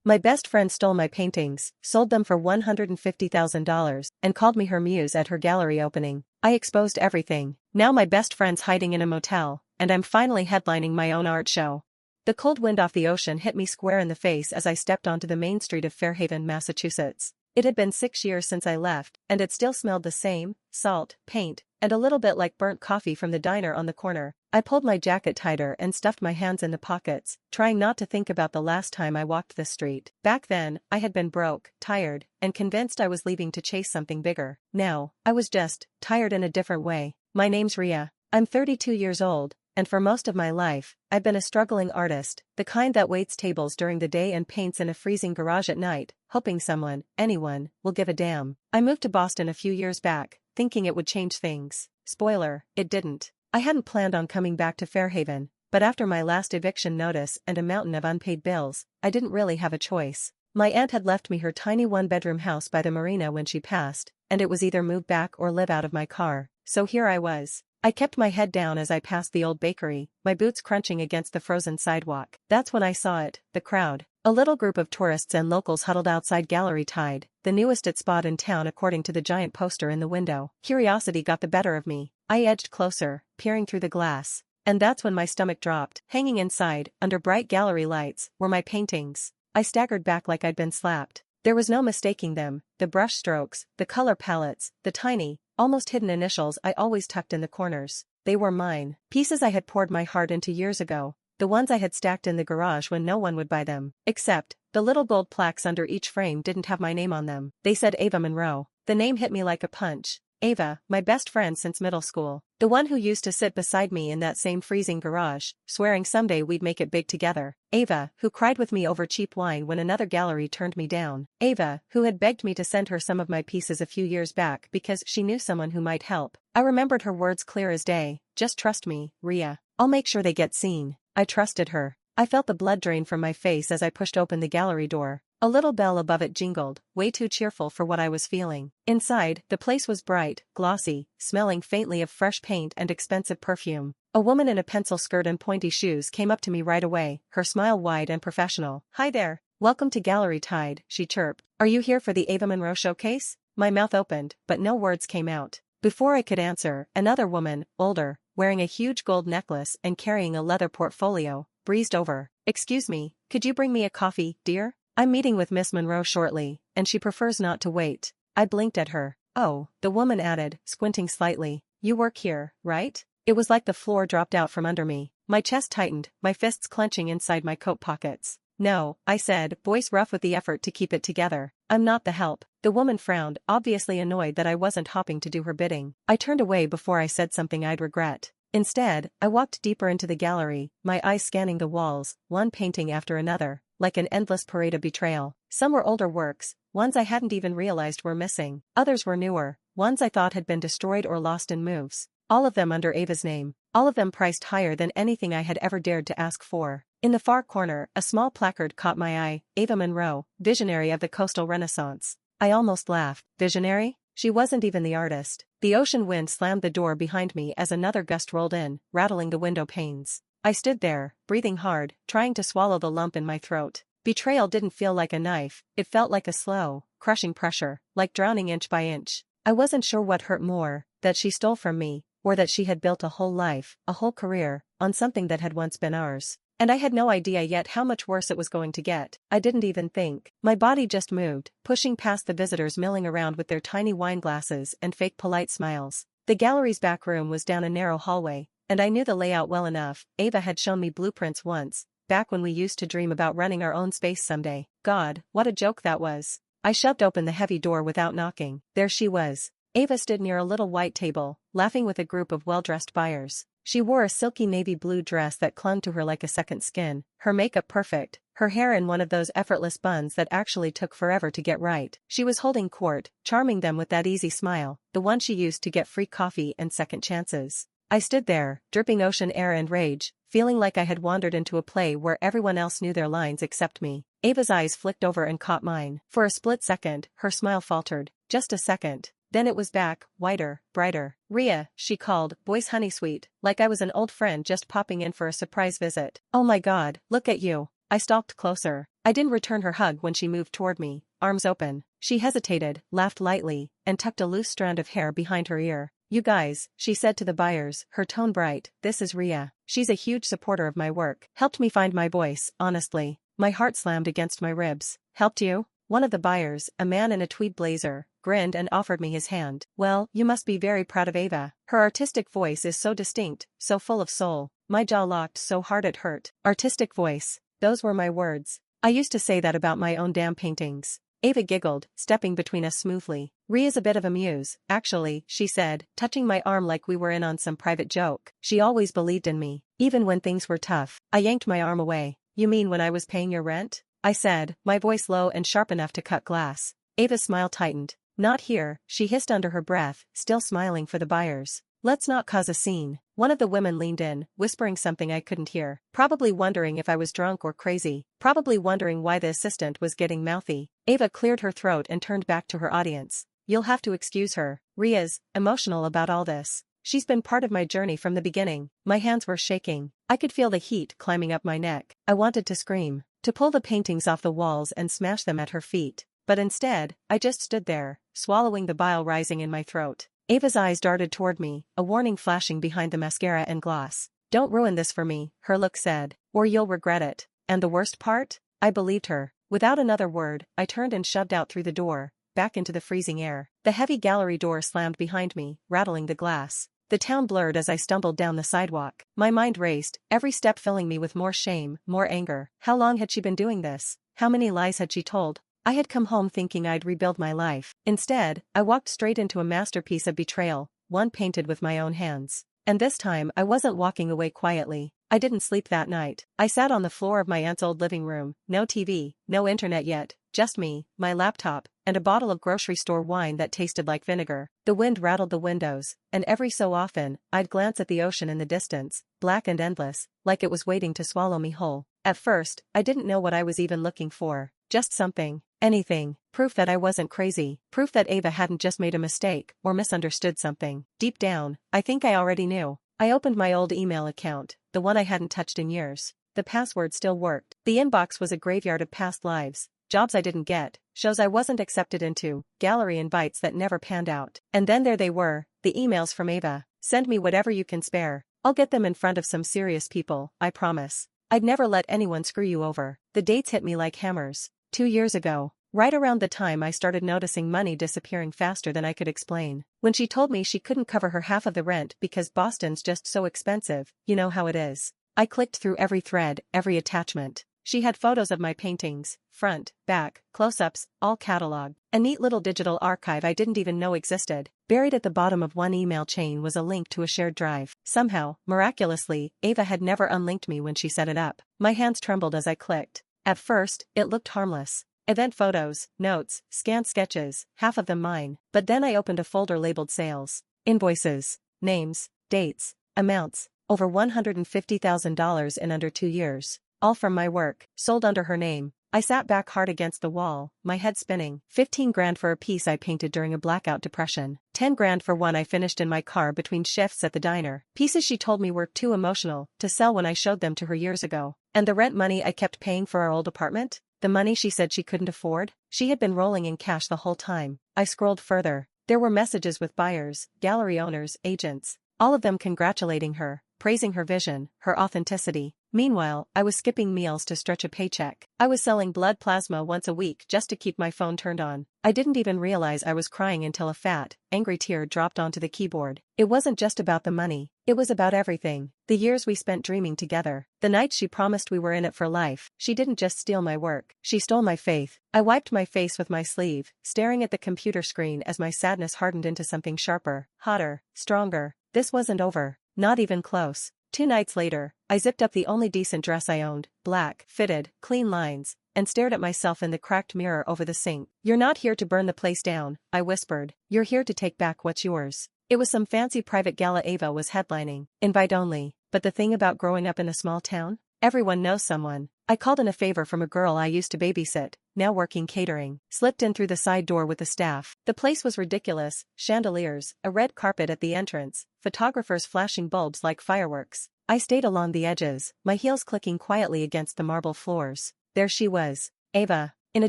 My best friend stole my paintings, sold them for $150,000, and called me her muse at her gallery opening. I exposed everything. Now my best friend's hiding in a motel, and I'm finally headlining my own art show. The cold wind off the ocean hit me square in the face as I stepped onto the main street of Fairhaven, Massachusetts. It had been 6 years since I left, and it still smelled the same: salt, paint, and a little bit like burnt coffee from the diner on the corner. I pulled my jacket tighter and stuffed my hands in the pockets, trying not to think about the last time I walked this street. Back then, I had been broke, tired, and convinced I was leaving to chase something bigger. Now, I was just tired in a different way. My name's Ria. I'm 32 years old, and for most of my life, I've been a struggling artist, the kind that waits tables during the day and paints in a freezing garage at night, hoping someone, anyone, will give a damn. I moved to Boston a few years back, thinking it would change things. Spoiler, it didn't. I hadn't planned on coming back to Fairhaven, but after my last eviction notice and a mountain of unpaid bills, I didn't really have a choice. My aunt had left me her tiny one-bedroom house by the marina when she passed, and it was either move back or live out of my car, so here I was. I kept my head down as I passed the old bakery, my boots crunching against the frozen sidewalk. That's when I saw it, the crowd. A little group of tourists and locals huddled outside Gallery Tide, the newest spot in town according to the giant poster in the window. Curiosity got the better of me. I edged closer, peering through the glass. And that's when my stomach dropped. Hanging inside, under bright gallery lights, were my paintings. I staggered back like I'd been slapped. There was no mistaking them: the brush strokes, the color palettes, the tiny, almost hidden initials I always tucked in the corners. They were mine. Pieces I had poured my heart into years ago. The ones I had stacked in the garage when no one would buy them. Except, the little gold plaques under each frame didn't have my name on them. They said Ava Monroe. The name hit me like a punch. Ava, my best friend since middle school. The one who used to sit beside me in that same freezing garage, swearing someday we'd make it big together. Ava, who cried with me over cheap wine when another gallery turned me down. Ava, who had begged me to send her some of my pieces a few years back because she knew someone who might help. I remembered her words clear as day: "Just trust me, Ria. I'll make sure they get seen." I trusted her. I felt the blood drain from my face as I pushed open the gallery door. A little bell above it jingled, way too cheerful for what I was feeling. Inside, the place was bright, glossy, smelling faintly of fresh paint and expensive perfume. A woman in a pencil skirt and pointy shoes came up to me right away, her smile wide and professional. "Hi there. Welcome to Gallery Tide," she chirped. "Are you here for the Ava Monroe showcase?" My mouth opened, but no words came out. Before I could answer, another woman, older, wearing a huge gold necklace and carrying a leather portfolio, breezed over. "Excuse me, could you bring me a coffee, dear? I'm meeting with Miss Monroe shortly, and she prefers not to wait." I blinked at her. "Oh," the woman added, squinting slightly. "You work here, right?" It was like the floor dropped out from under me. My chest tightened, my fists clenching inside my coat pockets. "No," I said, voice rough with the effort to keep it together. "I'm not the help." The woman frowned, obviously annoyed that I wasn't hopping to do her bidding. I turned away before I said something I'd regret. Instead, I walked deeper into the gallery, my eyes scanning the walls, one painting after another, like an endless parade of betrayal. Some were older works, ones I hadn't even realized were missing. Others were newer, ones I thought had been destroyed or lost in moves. All of them under Ava's name. All of them priced higher than anything I had ever dared to ask for. In the far corner, a small placard caught my eye: Ava Monroe, visionary of the coastal renaissance. I almost laughed. Visionary? She wasn't even the artist. The ocean wind slammed the door behind me as another gust rolled in, rattling the window panes. I stood there, breathing hard, trying to swallow the lump in my throat. Betrayal didn't feel like a knife, it felt like a slow, crushing pressure, like drowning inch by inch. I wasn't sure what hurt more, that she stole from me, or that she had built a whole life, a whole career, on something that had once been ours. And I had no idea yet how much worse it was going to get. I didn't even think. My body just moved, pushing past the visitors milling around with their tiny wine glasses and fake polite smiles. The gallery's back room was down a narrow hallway, and I knew the layout well enough. Ava had shown me blueprints once, back when we used to dream about running our own space someday. God, what a joke that was. I shoved open the heavy door without knocking. There she was. Ava stood near a little white table, laughing with a group of well-dressed buyers. She wore a silky navy blue dress that clung to her like a second skin, her makeup perfect, her hair in one of those effortless buns that actually took forever to get right. She was holding court, charming them with that easy smile, the one she used to get free coffee and second chances. I stood there, dripping ocean air and rage, feeling like I had wandered into a play where everyone else knew their lines except me. Ava's eyes flicked over and caught mine. For a split second, her smile faltered. Just a second. Then it was back, whiter, brighter. "Ria," she called, voice honey sweet, like I was an old friend just popping in for a surprise visit. "Oh my God, look at you." I stalked closer. I didn't return her hug when she moved toward me, arms open. She hesitated, laughed lightly, and tucked a loose strand of hair behind her ear. "You guys," she said to the buyers, her tone bright, "this is Rhea. She's a huge supporter of my work. Helped me find my voice, honestly." My heart slammed against my ribs. "Helped you?" One of the buyers, a man in a tweed blazer, grinned and offered me his hand. "Well, you must be very proud of Ava. Her artistic voice is so distinct, so full of soul." My jaw locked so hard it hurt. Artistic voice. Those were my words. I used to say that about my own damn paintings. Ava giggled, stepping between us smoothly. "Rhea's a bit of a muse, actually," she said, touching my arm like we were in on some private joke. "She always believed in me, even when things were tough." I yanked my arm away. "You mean when I was paying your rent?" I said, my voice low and sharp enough to cut glass. Ava's smile tightened. "Not here," she hissed under her breath, still smiling for the buyers. "Let's not cause a scene." One of the women leaned in, whispering something I couldn't hear, probably wondering if I was drunk or crazy, probably wondering why the assistant was getting mouthy. Ava cleared her throat and turned back to her audience. "You'll have to excuse her. Rhea's emotional about all this. She's been part of my journey from the beginning." My hands were shaking. I could feel the heat climbing up my neck. I wanted to scream, to pull the paintings off the walls and smash them at her feet. But instead, I just stood there, swallowing the bile rising in my throat. Ava's eyes darted toward me, a warning flashing behind the mascara and gloss. "Don't ruin this for me," her look said, "or you'll regret it." And the worst part? I believed her. Without another word, I turned and shoved out through the door, back into the freezing air. The heavy gallery door slammed behind me, rattling the glass. The town blurred as I stumbled down the sidewalk. My mind raced, every step filling me with more shame, more anger. How long had she been doing this? How many lies had she told? I had come home thinking I'd rebuild my life. Instead, I walked straight into a masterpiece of betrayal, one painted with my own hands. And this time I wasn't walking away quietly. I didn't sleep that night. I sat on the floor of my aunt's old living room, no TV, no internet yet, just me, my laptop, and a bottle of grocery store wine that tasted like vinegar. The wind rattled the windows, and every so often, I'd glance at the ocean in the distance, black and endless, like it was waiting to swallow me whole. At first, I didn't know what I was even looking for. Just something. Anything. Proof that I wasn't crazy. Proof that Ava hadn't just made a mistake, or misunderstood something. Deep down, I think I already knew. I opened my old email account, the one I hadn't touched in years. The password still worked. The inbox was a graveyard of past lives, jobs I didn't get, shows I wasn't accepted into, gallery invites that never panned out. And then there they were, the emails from Ava. "Send me whatever you can spare. I'll get them in front of some serious people, I promise. I'd never let anyone screw you over." The dates hit me like hammers. 2 years ago. Right around the time I started noticing money disappearing faster than I could explain. When she told me she couldn't cover her half of the rent because Boston's just so expensive, you know how it is. I clicked through every thread, every attachment. She had photos of my paintings, front, back, close-ups, all cataloged. A neat little digital archive I didn't even know existed. Buried at the bottom of one email chain was a link to a shared drive. Somehow, miraculously, Ava had never unlinked me when she set it up. My hands trembled as I clicked. At first, it looked harmless. Event photos, notes, scanned sketches, half of them mine. But then I opened a folder labeled sales. Invoices, names, dates, amounts, over $150,000 in under 2 years. All from my work, sold under her name. I sat back hard against the wall, my head spinning. 15 grand for a piece I painted during a blackout depression. 10 grand for one I finished in my car between shifts at the diner. Pieces she told me were too emotional to sell when I showed them to her years ago. And the rent money I kept paying for our old apartment? The money she said she couldn't afford? She had been rolling in cash the whole time. I scrolled further. There were messages with buyers, gallery owners, agents. All of them congratulating her, praising her vision, her authenticity. Meanwhile, I was skipping meals to stretch a paycheck. I was selling blood plasma once a week just to keep my phone turned on. I didn't even realize I was crying until a fat, angry tear dropped onto the keyboard. It wasn't just about the money. It was about everything. The years we spent dreaming together. The nights she promised we were in it for life. She didn't just steal my work. She stole my faith. I wiped my face with my sleeve, staring at the computer screen as my sadness hardened into something sharper, hotter, stronger. This wasn't over. Not even close. 2 nights later, I zipped up the only decent dress I owned, black, fitted, clean lines, and stared at myself in the cracked mirror over the sink. "You're not here to burn the place down," I whispered. "You're here to take back what's yours." It was some fancy private gala Ava was headlining, invite only. But the thing about growing up in a small town? Everyone knows someone. I called in a favor from a girl I used to babysit, now working catering. Slipped in through the side door with the staff. The place was ridiculous, chandeliers, a red carpet at the entrance, photographers flashing bulbs like fireworks. I stayed along the edges, my heels clicking quietly against the marble floors. There she was, Ava, in a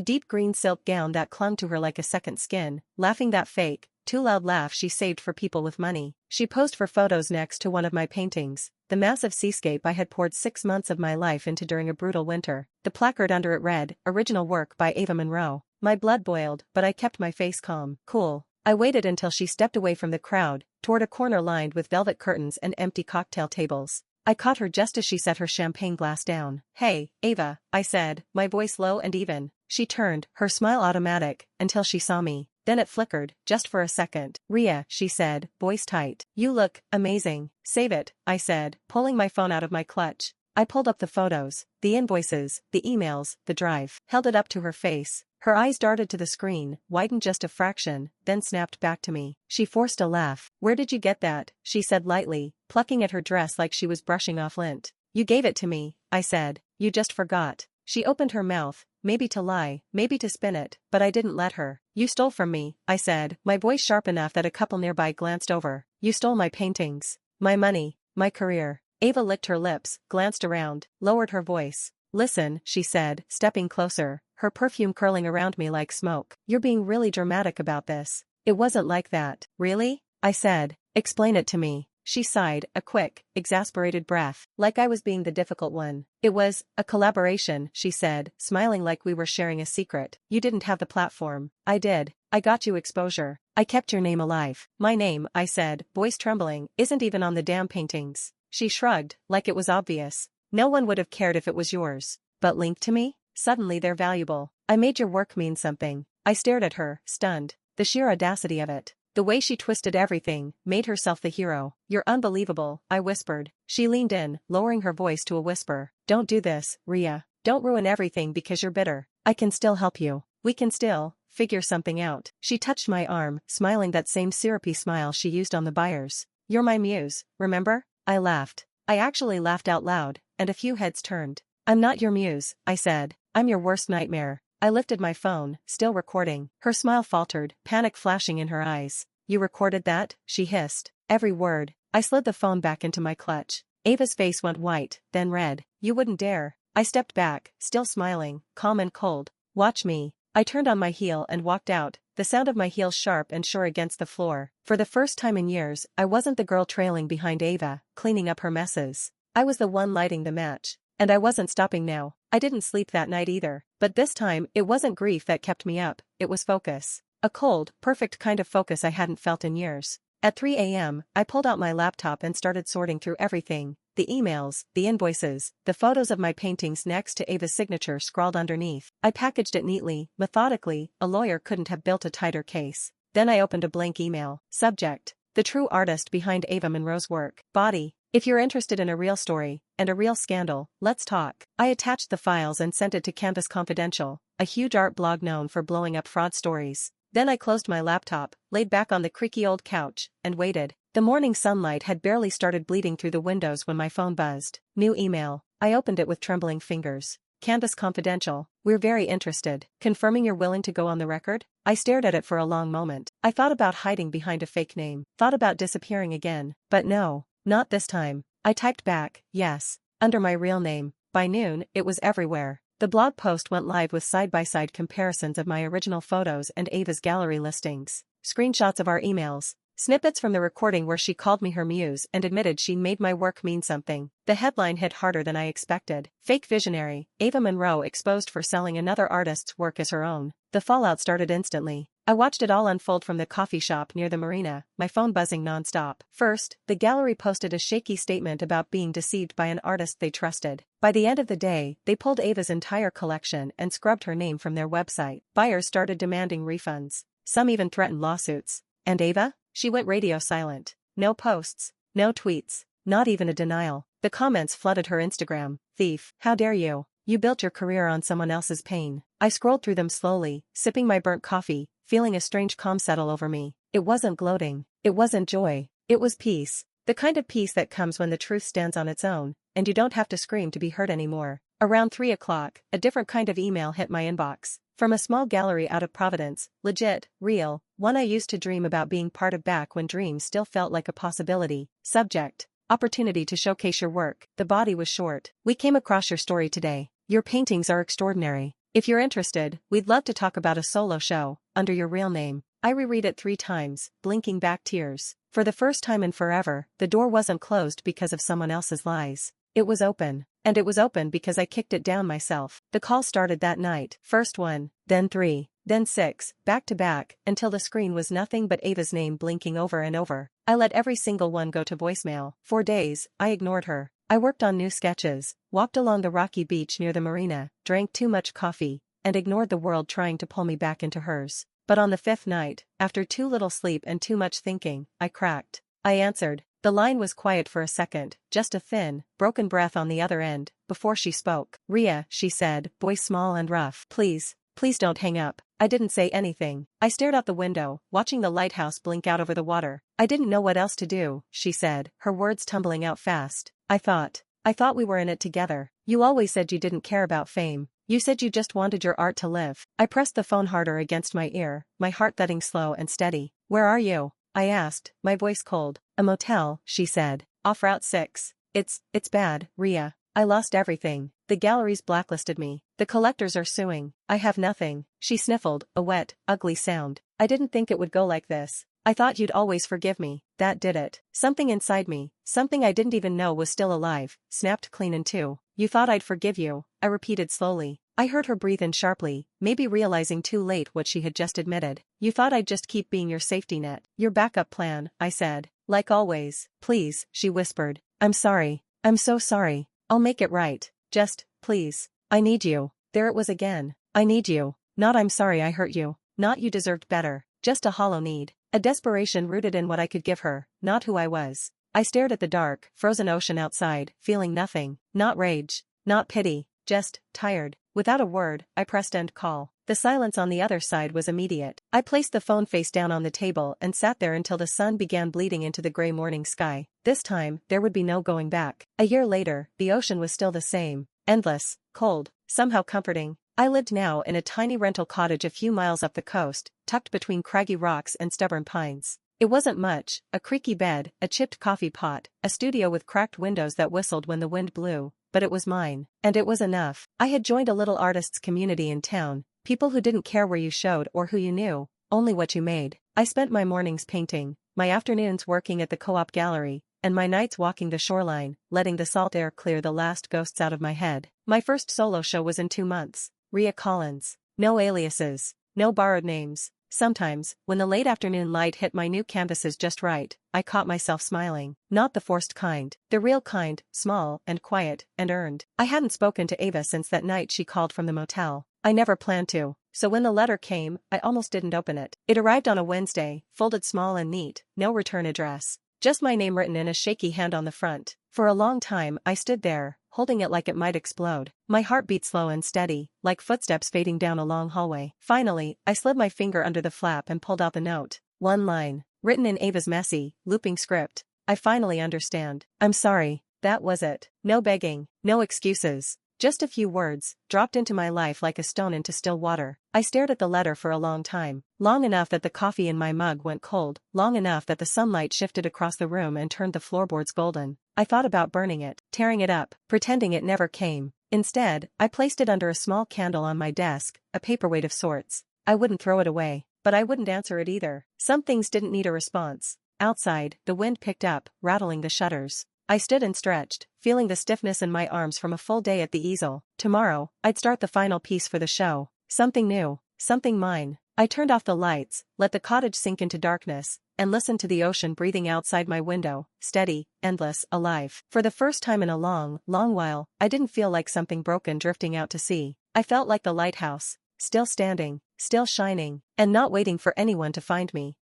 deep green silk gown that clung to her like a second skin, laughing that fake, too loud laugh she saved for people with money. She posed for photos next to one of my paintings, the massive seascape I had poured 6 months of my life into during a brutal winter. The placard under it read, "Original work by Ava Monroe." My blood boiled, but I kept my face calm. Cool. I waited until she stepped away from the crowd, toward a corner lined with velvet curtains and empty cocktail tables. I caught her just as she set her champagne glass down. "Hey, Ava," I said, my voice low and even. She turned, her smile automatic, until she saw me. Then it flickered, just for a second. "Ria," she said, voice tight. "You look amazing." "Save it," I said, pulling my phone out of my clutch. I pulled up the photos, the invoices, the emails, the drive, held it up to her face. Her eyes darted to the screen, widened just a fraction, then snapped back to me. She forced a laugh. "Where did you get that?" she said lightly, plucking at her dress like she was brushing off lint. "You gave it to me," I said. "You just forgot." She opened her mouth, maybe to lie, maybe to spin it, but I didn't let her. "You stole from me," I said, my voice sharp enough that a couple nearby glanced over. "You stole my paintings, my money, my career." Ava licked her lips, glanced around, lowered her voice. "Listen," she said, stepping closer, her perfume curling around me like smoke. "You're being really dramatic about this. It wasn't like that." "Really?" I said. "Explain it to me." She sighed, a quick, exasperated breath, like I was being the difficult one. "It was a collaboration," she said, smiling like we were sharing a secret. "You didn't have the platform. I did. I got you exposure. I kept your name alive." "My name," I said, voice trembling, "isn't even on the damn paintings." She shrugged, like it was obvious. "No one would have cared if it was yours. But linked to me? Suddenly they're valuable. I made your work mean something." I stared at her, stunned. The sheer audacity of it. The way she twisted everything, made herself the hero. "You're unbelievable," I whispered. She leaned in, lowering her voice to a whisper. "Don't do this, Ria. Don't ruin everything because you're bitter. I can still help you. We can still figure something out." She touched my arm, smiling that same syrupy smile she used on the buyers. "You're my muse, remember?" I laughed. I actually laughed out loud, and a few heads turned. "I'm not your muse," I said. "I'm your worst nightmare." I lifted my phone, still recording. Her smile faltered, panic flashing in her eyes. "You recorded that?" she hissed. "Every word." I slid the phone back into my clutch. Ava's face went white, then red. "You wouldn't dare." I stepped back, still smiling, calm and cold. "Watch me." I turned on my heel and walked out, the sound of my heels sharp and sure against the floor. For the first time in years, I wasn't the girl trailing behind Ava, cleaning up her messes. I was the one lighting the match. And I wasn't stopping now. I didn't sleep that night either. But this time, it wasn't grief that kept me up, it was focus. A cold, perfect kind of focus I hadn't felt in years. At 3 a.m., I pulled out my laptop and started sorting through everything. The emails, the invoices, the photos of my paintings next to Ava's signature scrawled underneath. I packaged it neatly, methodically, a lawyer couldn't have built a tighter case. Then I opened a blank email. Subject: the true artist behind Ava Monroe's work. Body: if you're interested in a real story, and a real scandal, let's talk. I attached the files and sent it to Canvas Confidential, a huge art blog known for blowing up fraud stories. Then I closed my laptop, laid back on the creaky old couch, and waited. The morning sunlight had barely started bleeding through the windows when my phone buzzed. New email. I opened it with trembling fingers. Canvas Confidential. We're very interested. Confirming you're willing to go on the record? I stared at it for a long moment. I thought about hiding behind a fake name. Thought about disappearing again. But no. Not this time. I typed back, yes, under my real name. By noon, it was everywhere. The blog post went live with side-by-side comparisons of my original photos and Ava's gallery listings. Screenshots of our emails. Snippets from the recording where she called me her muse and admitted she made my work mean something. The headline hit harder than I expected. Fake visionary, Ava Monroe exposed for selling another artist's work as her own. The fallout started instantly. I watched it all unfold from the coffee shop near the marina, my phone buzzing non-stop. First, the gallery posted a shaky statement about being deceived by an artist they trusted. By the end of the day, they pulled Ava's entire collection and scrubbed her name from their website. Buyers started demanding refunds. Some even threatened lawsuits. And Ava? She went radio silent. No posts, no tweets, not even a denial. The comments flooded her Instagram. "Thief, how dare you? You built your career on someone else's pain." I scrolled through them slowly, sipping my burnt coffee, feeling a strange calm settle over me. It wasn't gloating. It wasn't joy. It was peace. The kind of peace that comes when the truth stands on its own, and you don't have to scream to be heard anymore. Around 3 o'clock, a different kind of email hit my inbox. From a small gallery out of Providence, legit, real, one I used to dream about being part of back when dreams still felt like a possibility. Subject: opportunity to showcase your work. The body was short. "We came across your story today. Your paintings are extraordinary. If you're interested, we'd love to talk about a solo show, under your real name. I reread it 3 times, blinking back tears. For the first time in forever, the door wasn't closed because of someone else's lies. It was open. And it was open because I kicked it down myself. The call started that night. First 1, then 3, then 6, back to back, until the screen was nothing but Ava's name blinking over and over. I let every single one go to voicemail. For days, I ignored her. I worked on new sketches, walked along the rocky beach near the marina, drank too much coffee, and ignored the world trying to pull me back into hers. But on the 5th night, after too little sleep and too much thinking, I cracked. I answered. The line was quiet for a second, just a thin, broken breath on the other end, before she spoke. "Ria," she said, voice small and rough. "Please, please don't hang up." I didn't say anything. I stared out the window, watching the lighthouse blink out over the water. "I didn't know what else to do," she said, her words tumbling out fast. I thought we were in it together. You always said you didn't care about fame. You said you just wanted your art to live." I pressed the phone harder against my ear, my heart thudding slow and steady. "Where are you?" I asked, my voice cold. "A motel," she said. "Off Route 6. It's bad, Ria. I lost everything. The galleries blacklisted me. The collectors are suing. I have nothing." She sniffled, a wet, ugly sound. "I didn't think it would go like this. I thought you'd always forgive me." That did it. Something inside me, something I didn't even know was still alive, snapped clean in two. "You thought I'd forgive you," I repeated slowly. I heard her breathe in sharply, maybe realizing too late what she had just admitted. "You thought I'd just keep being your safety net, your backup plan," I said. "Like always." "Please," she whispered. "I'm sorry. I'm so sorry. I'll make it right. Just, please. I need you." There it was again. I need you. Not I'm sorry I hurt you. Not you deserved better. Just a hollow need. A desperation rooted in what I could give her, not who I was. I stared at the dark, frozen ocean outside, feeling nothing. Not rage. Not pity. Just, tired. Without a word, I pressed end call. The silence on the other side was immediate. I placed the phone face down on the table and sat there until the sun began bleeding into the gray morning sky. This time, there would be no going back. A year later, the ocean was still the same. Endless, cold, somehow comforting. I lived now in a tiny rental cottage a few miles up the coast, tucked between craggy rocks and stubborn pines. It wasn't much, a creaky bed, a chipped coffee pot, a studio with cracked windows that whistled when the wind blew, but it was mine. And it was enough. I had joined a little artists' community in town, people who didn't care where you showed or who you knew, only what you made. I spent my mornings painting, my afternoons working at the co-op gallery, and my nights walking the shoreline, letting the salt air clear the last ghosts out of my head. My first solo show was in 2 months. Ria Collins. No aliases. No borrowed names. Sometimes, when the late afternoon light hit my new canvases just right, I caught myself smiling. Not the forced kind. The real kind, small and quiet and earned. I hadn't spoken to Ava since that night she called from the motel. I never planned to. So when the letter came, I almost didn't open it. It arrived on a Wednesday, folded small and neat, no return address. Just my name written in a shaky hand on the front. For a long time I stood there, holding it like it might explode. My heart beat slow and steady, like footsteps fading down a long hallway. Finally, I slid my finger under the flap and pulled out the note. 1 line, written in Ava's messy, looping script. "I finally understand. I'm sorry." That was it. No begging, no excuses. Just a few words, dropped into my life like a stone into still water. I stared at the letter for a long time. Long enough that the coffee in my mug went cold, long enough that the sunlight shifted across the room and turned the floorboards golden. I thought about burning it, tearing it up, pretending it never came. Instead, I placed it under a small candle on my desk, a paperweight of sorts. I wouldn't throw it away, but I wouldn't answer it either. Some things didn't need a response. Outside, the wind picked up, rattling the shutters. I stood and stretched, feeling the stiffness in my arms from a full day at the easel. Tomorrow, I'd start the final piece for the show. Something new, something mine. I turned off the lights, let the cottage sink into darkness, and listened to the ocean breathing outside my window, steady, endless, alive. For the first time in a long, long while, I didn't feel like something broken drifting out to sea. I felt like the lighthouse, still standing, still shining, and not waiting for anyone to find me.